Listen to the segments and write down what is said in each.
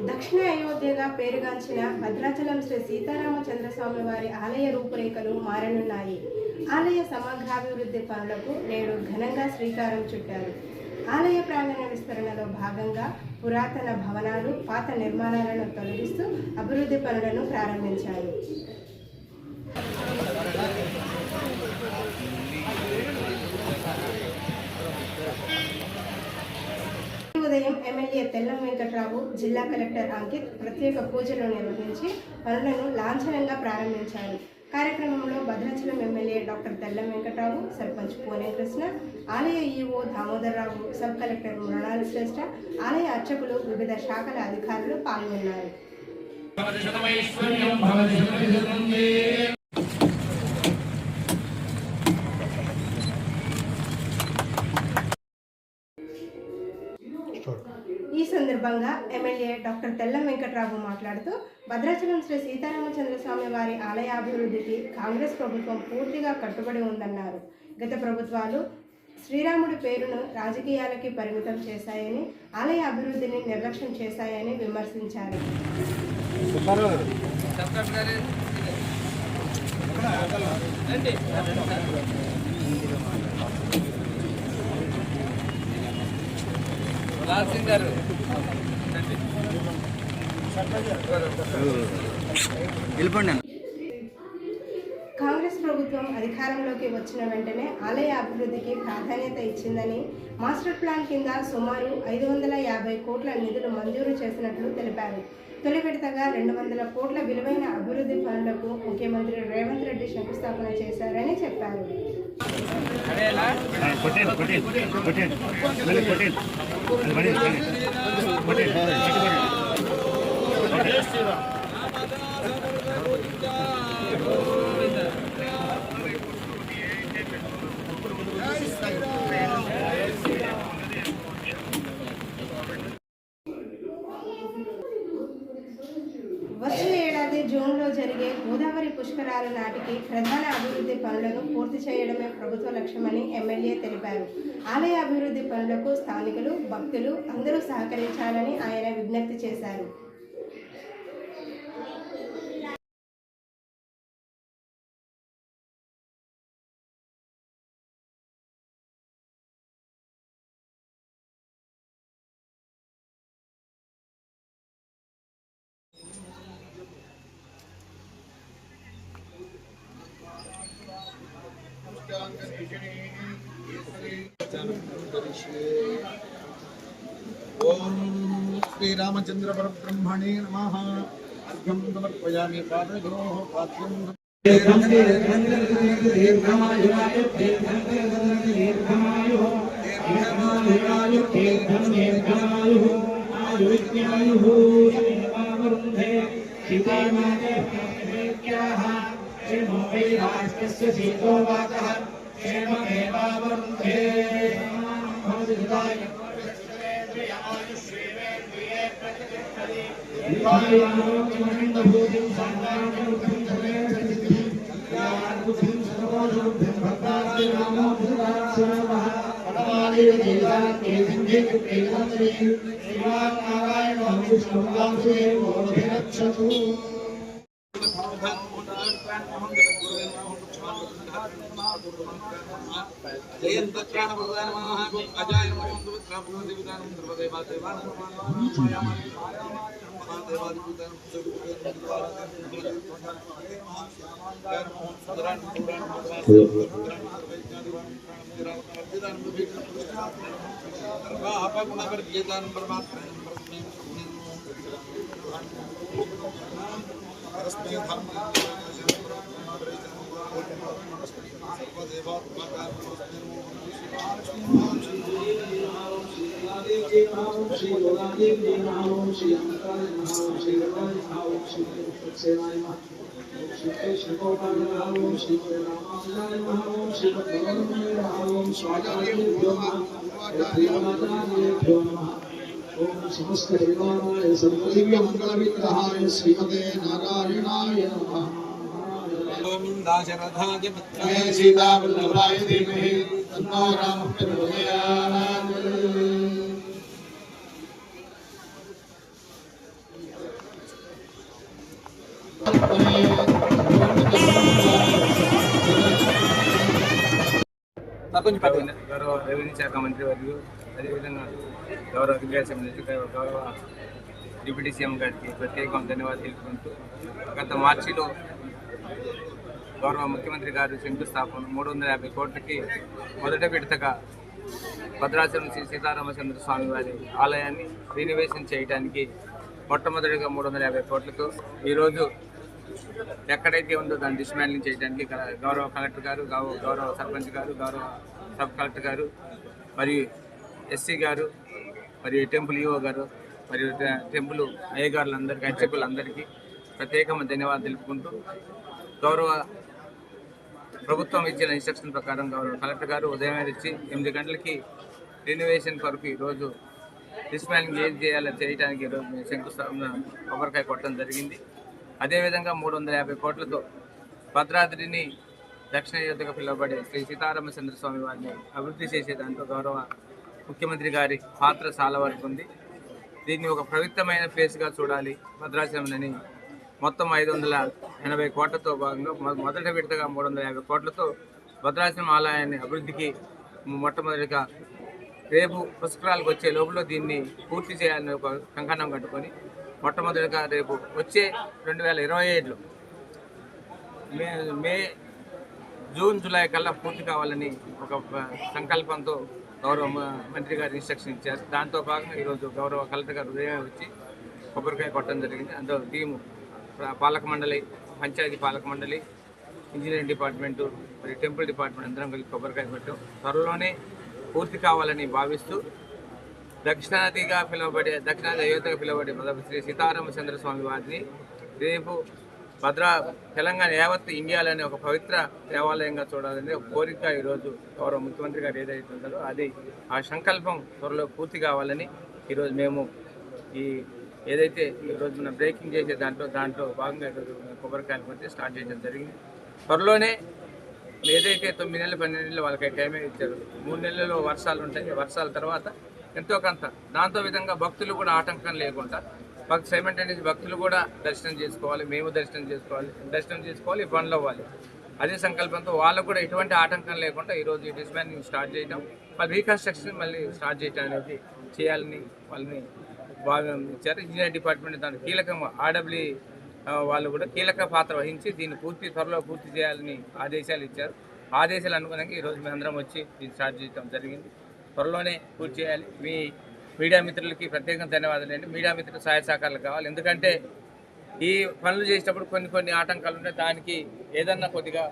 దక్షిణ అయోధ్యగా పేరుగాంచిన భద్రాచలం శ్రీ సీతారామచంద్రస్వామి వారి ఆలయ రూపురేఖలు మారనున్నాయి. ఆలయ సమగ్రాభివృద్ధి పనులకు నేడు ఘనంగా శ్రీకారం చుట్టారు. ఆలయ ప్రాంగణ విస్తరణలో భాగంగా పురాతన భవనాలు, పాత నిర్మాణాలను తొలగిస్తూ అభివృద్ధి పనులను ప్రారంభించారు. ఉదయం ఎమ్మెల్యే తెల్లం వెంకట్రావు, జిల్లా కలెక్టర్ అంకిత్ ప్రత్యేక పూజలు నిర్వహించి పనులను లాంఛనంగా ప్రారంభించారు. కార్యక్రమంలో భద్రాచలం ఎమ్మెల్యే డాక్టర్ తెల్లం వెంకట్రావు, సర్పంచ్ పూనే కృష్ణ, ఆలయ EO Damodar Rao, sub collector Mrunal Shreshtha, ఆలయ అర్చకులు, వివిధ శాఖల అధికారులు పాల్గొన్నారు. ఈ సందర్భంగా ఎమ్మెల్యే డాక్టర్ తెల్లం వెంకట్రావు మాట్లాడుతూ, భద్రాచలం శ్రీ సీతారామచంద్రస్వామి వారి ఆలయ అభివృద్ధికి కాంగ్రెస్ ప్రభుత్వం పూర్తిగా కట్టుబడి ఉందన్నారు. గత ప్రభుత్వాలు శ్రీరాముడి పేరును రాజకీయాలకి పరిమితం చేశాయని, ఆలయ అభివృద్ధిని నిర్లక్ష్యం చేశాయని విమర్శించారు. కాంగ్రెస్ ప్రభుత్వం అధికారంలోకి వచ్చిన వెంటనే ఆలయ అభివృద్ధికి ప్రాధాన్యత ఇచ్చిందని, మాస్టర్ ప్లాన్ కింద సుమారు 550 కోట్ల నిధులు మంజూరు చేసినట్లు తెలిపారు. తొలి విడతగా 200 కోట్ల విలువైన అభివృద్ధి పనులకు ముఖ్యమంత్రి రేవంత్ రెడ్డి శంకుస్థాపన చేశారని చెప్పారు. వచ్చే ఏడాది జూన్లో జరిగే గోదావరి పుష్కరాల నాటికి ప్రధాన అభివృద్ధి పనులను పూర్తి చేయడమే ప్రభుత్వ లక్ష్యమని ఎమ్మెల్యే తెలిపారు. ఆలయ అభివృద్ధి పనులకు స్థానికులు, భక్తులు అందరూ సహకరించాలని ఆయన విజ్ఞప్తి చేశారు. ओम श्री रामचंद्र परब्रह्मणे नमः। अर्घ्यं समर्पयामि पादयोः पाद्यं समस्त देवानाय सर्वदिव्य मंगल विग्रहाय श्रीमते नारायणाय नमः। ओम दाशरथाय पुत्राय सीता वल्लभाय धीमहि तन्नो रामः प्रचोदयात्। గౌరవ రెవెన్యూ శాఖ మంత్రి వర్యులు, అదేవిధంగా గౌరవ విద్యాశాఖ మంత్రి, గౌరవ డిప్యూటీ సీఎం గారికి ప్రత్యేకంగా ధన్యవాదాలు తెలుపుకుంటూ, గత మార్చిలో గౌరవ ముఖ్యమంత్రి గారు శంకుస్థాపన 350 కోట్లకి మొదటి విడతగా భద్రాచలం శ్రీ సీతారామచంద్ర స్వామి వారి ఆలయాన్ని రినోవేషన్ చేయడానికి మొట్టమొదటిగా 350 కోట్లతో ఈరోజు ఎక్కడైతే ఉందో దాన్ని డిస్మాండ్లింగ్ చేయడానికి గౌరవ కలెక్టర్ గారు, గౌరవ సర్పంచ్ గారు, గౌరవ సబ్ కలెక్టర్ గారు, మరియు ఎస్సీ గారు, మరియు టెంపుల్ ఈఓ గారు, మరియు టెంపుల్ అయ్యగారులందరికీ, అర్చకులందరికీ ప్రత్యేకమైన ధన్యవాదాలు తెలుపుకుంటూ, గౌరవ ప్రభుత్వం ఇచ్చిన ఇన్స్ట్రక్షన్ ప్రకారం గౌరవ కలెక్టర్ గారు ఉదయం వచ్చి 8 గంటలకి రినోవేషన్ కొరకు ఈరోజు డిస్మాండ్లింగ్ ఏం చేయాలో చేయడానికి ఈరోజు శంకుస్థాపన కొబ్బరికాయ కొట్టడం జరిగింది. అదేవిధంగా 350 కోట్లతో భద్రాద్రిని దక్షిణ యోధగా పిలువబడే శ్రీ సీతారామచంద్ర స్వామి వారిని అభివృద్ధి చేసే దాంట్లో గౌరవ ముఖ్యమంత్రి గారి పాత్ర చాలా వరకు ఉంది. దీన్ని ఒక పవిత్రమైన ప్లేస్గా చూడాలి భద్రాచలంని. మొత్తం 580 కోట్లతో భాగంగా మొదటి విడతగా 350 కోట్లతో భద్రాచలం ఆలయాన్ని అభివృద్ధికి మొట్టమొదటిగా రేపు పుష్కరాలకు వచ్చే లోపల దీన్ని పూర్తి చేయాలని ఒక కంకణం కట్టుకొని మొట్టమొదటిగా రేపు వచ్చే 2027లో జూన్ జూలై కల్లా పూర్తి కావాలని ఒక సంకల్పంతో గౌరవ మంత్రి గారు ఇన్స్ట్రక్షన్ ఇచ్చారు. దాంతో భాగంగా ఈరోజు గౌరవ కలెక్టర్ గారు ఉదయం వచ్చి కొబ్బరికాయ కొట్టడం జరిగింది. అందులో టీము పాలక మండలి, పంచాయతీ పాలక మండలి, ఇంజనీరింగ్ డిపార్ట్మెంటు మరియు టెంపుల్ డిపార్ట్మెంట్ అందరం కలిసి కొబ్బరికాయ పెట్టాం. త్వరలోనే పూర్తి కావాలని భావిస్తూ దక్షిణాది అయోధ్యగా పిలువబడే శ్రీ సీతారామచంద్ర స్వామి వారిని రేపు తెలంగాణ యావత్ ఇండియాలోనే ఒక పవిత్ర దేవాలయంగా చూడాలని ఒక కోరిక ఈరోజు గౌరవ ముఖ్యమంత్రి గారు ఏదైతే ఉందో అది ఆ సంకల్పం త్వరలో పూర్తి కావాలని ఈరోజు మేము ఏదైతే ఈరోజు మనం బ్రేకింగ్ చేసే దాంట్లో భాగంగా ఈరోజు కొబ్బరికాయలు కొట్టి స్టార్ట్ చేయడం జరిగింది. త్వరలోనే ఏదైతే 9 నెలలు 12 నెలలు వాళ్ళకి టైమే ఇచ్చారు, 3 నెలల్లో వర్షాలు ఉంటాయి. వర్షాల తర్వాత ఎంతో కొంత దాంతో విధంగా భక్తులు కూడా ఆటంకం లేకుండా సైమల్టేనియస్ భక్తులు కూడా దర్శనం చేసుకోవాలి, మేము దర్శనం చేసుకోవాలి, ఈ పనులు అవ్వాలి. అదే సంకల్పంతో వాళ్ళకు కూడా ఎటువంటి ఆటంకం లేకుండా ఈరోజు ఈ డిస్మాండ్లింగ్ స్టార్ట్ చేయడం, మళ్ళీ రీకన్స్ట్రక్షన్ మళ్ళీ స్టార్ట్ చేయడం అనేది చేయాలని వాళ్ళని బాగా ఇచ్చారు. ఇంజనీరింగ్ డిపార్ట్మెంట్ దాని కీలకంగా ఆర్డబ్ల్యూ వాళ్ళు కూడా కీలక పాత్ర వహించి దీన్ని త్వరలో పూర్తి చేయాలని ఆదేశాలు ఇచ్చారు. ఆదేశాలు అనుగుణంగా ఈరోజు మేమందరం వచ్చి దీన్ని స్టార్ట్ చేయడం జరిగింది. త్వరలోనే పూర్తి చేయాలి. మీ మీడియా మిత్రులకి ప్రత్యేకంగా ధన్యవాదాలు అండి. మీడియా మిత్రులు సహాయ సహకారాలు కావాలి. ఎందుకంటే ఈ పనులు చేసేటప్పుడు కొన్ని ఆటంకాలు ఉంటాయి. దానికి ఏదన్నా కొద్దిగా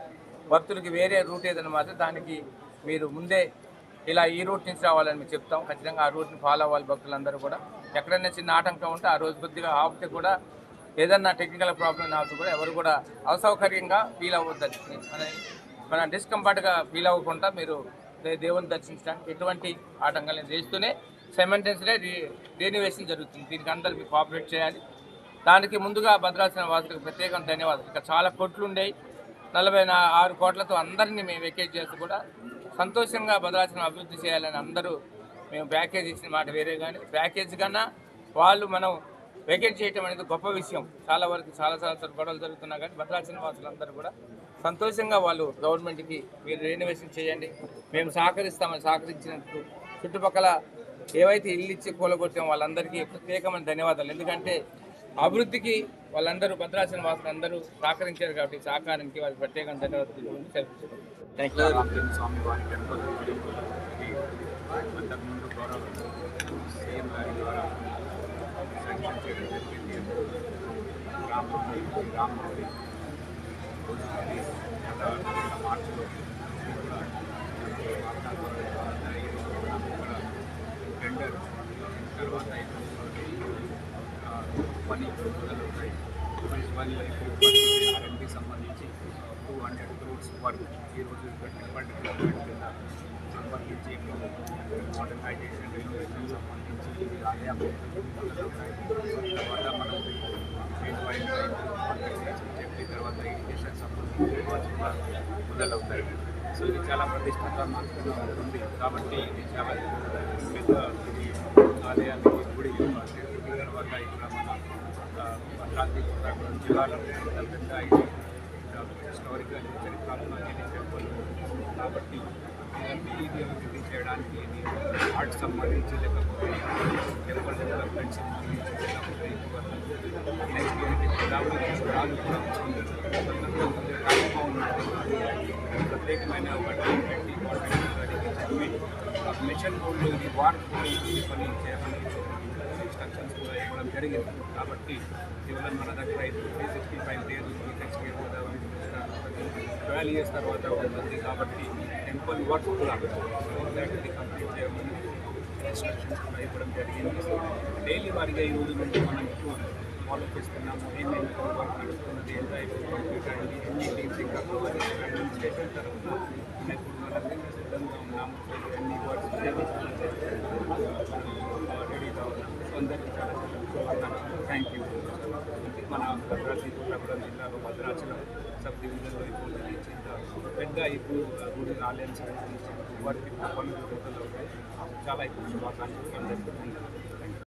భక్తులకి వేరే రూట్ ఏదన్నా మాత్రం దానికి మీరు ముందే ఇలా ఈ రూట్ నుంచి రావాలని మేము చెప్తాం. ఖచ్చితంగా ఆ రూట్ని ఫాలో అవ్వాలి భక్తులందరూ కూడా. ఎక్కడైనా చిన్న ఆటంకం ఉంటే ఆ రోజు కొద్దిగా ఆపితే కూడా ఏదన్నా టెక్నికల్ ప్రాబ్లం ఆపితే కూడా ఎవరు కూడా అసౌకర్యంగా ఫీల్ అవ్వద్దని, మన డిస్కంఫర్ట్గా ఫీల్ అవ్వకుండా మీరు దేవుని దర్శించడానికి ఎటువంటి ఆటంకాలు చేస్తూనే సైమల్టేనియస్గా రినోవేషన్ జరుగుతుంది. దీనికి అందరూ మీరు కోఆపరేట్ చేయాలి. దానికి ముందుగా భద్రాచలం వాసులకు ప్రత్యేకంగా ధన్యవాదాలు. ఇక్కడ చాలా కోట్లు ఉండేవి, 46 కోట్లతో అందరినీ మేము వెకేట్ చేస్తూ కూడా సంతోషంగా భద్రాచలం అభివృద్ధి చేయాలని అందరూ మేము ప్యాకేజ్ ఇచ్చిన మాట వేరే, కానీ ప్యాకేజ్ కన్నా మనం వెకేట్ చేయటం అనేది గొప్ప విషయం. చాలా గొడవలు జరుగుతున్నా కానీ భద్రాచలం వాసులందరూ కూడా సంతోషంగా వాళ్ళు గవర్నమెంట్కి మీరు రెనోవేషన్ చేయండి, మేము సహకరిస్తామని సహకరించినందుకు చుట్టుపక్కల ఏవైతే ఇల్లు ఇచ్చి కూలగొట్టాం వాళ్ళందరికీ ప్రత్యేకమైన ధన్యవాదాలు. ఎందుకంటే అభివృద్ధికి వాళ్ళందరూ భద్రాచలం వాసులు అందరూ సహకరించారు కాబట్టి సహకారానికి వాళ్ళకి ప్రత్యేకంగా ధన్యవాదాలు తెలుపుతున్నాను. Thank you. స్వామి వారి టెంపుల్ అంతకుముందు గౌరవ సీఎం గారి ద్వారా శాంక్షన్ చేయడం జరిగింది. రామనవమి మార్చిలో టెండర్ తర్వాత పని మొదలవుతాయి. ఆర్ఎండ్కి సంబంధించి 200 crores వర్క్ ఈరోజు డెవలప్మెంట్ కింద సంబంధించి మోడర్నైజేషన్ రెనోవేషన్ సంబంధించి ఆలయ మొదలవుతాయి. తర్వాత మనం ఫేజ్ వైజ్ చెప్పి తర్వాత ఇరిగేషన్ సంబంధించి కూడా మొదలవుతాయి. సో ఇది చాలా ప్రతిష్టాత్మకంగా ఉంటుంది కాబట్టి ఇది చాలా పెద్ద ఇది ఆలయాన్ని గుడి వల్ల ఇక్కడ మన భద్రాద్రి జిల్లాలో పెద్ద ఇది హిస్టారికల్ చరిత్రాత్మక టెంపుల్ కాబట్టి అభివృద్ధి చేయడానికి ఇది ఆర్ట్స్ సంబంధించి లేకపోతే టెంపుల్ డెవలప్మెంట్ సంబంధించి లేకపోతే నెక్స్ట్ రాళ్ళు కూడా ప్రత్యేకమైన మిషన్ బోర్డు ఇది వార్ పని చేయమని ఇన్స్ట్రక్షన్స్ కూడా ఇవ్వడం జరిగింది. కాబట్టి కేవలం మన దగ్గర 365 డేస్ నెక్స్ట్ 12 ఇయర్స్ తర్వాత ఉంటుంది. కాబట్టి టెంపుల్ వర్క్ కూడా కంప్లీట్ చేయమని ఇన్స్ట్రక్షన్స్ కూడా ఇవ్వడం జరిగింది. డైలీ వారిగా ఈ రోజు నుంచి మనం ఫాలో చేస్తున్నాము. ఏమేమి వర్క్ నడుస్తున్నది, ఎంత కంప్లీట్ అయింది, ఎన్ని టీమ్స్ ఇంకా అడ్మినిస్ట్రేషన్ తరఫున ఇప్పుడు మనం సిద్ధంగా ఉన్నాము. ఎన్ని వర్క్స్ రెడీగా ఉన్నాము. అందరికీ చాలా థ్యాంక్ యూ. మన భద్రాద్రి కొత్తగూడెం జిల్లాలో భద్రాచలం సబ్ డివిజన్లో ఇప్పుడు పెద్ద ఇప్పుడు గుడి ఆలయం సంబంధించి వారికి పనులు అవుతాయి. చాలా ఇప్పుడు శుభాకాంక్షలు అందరికీ.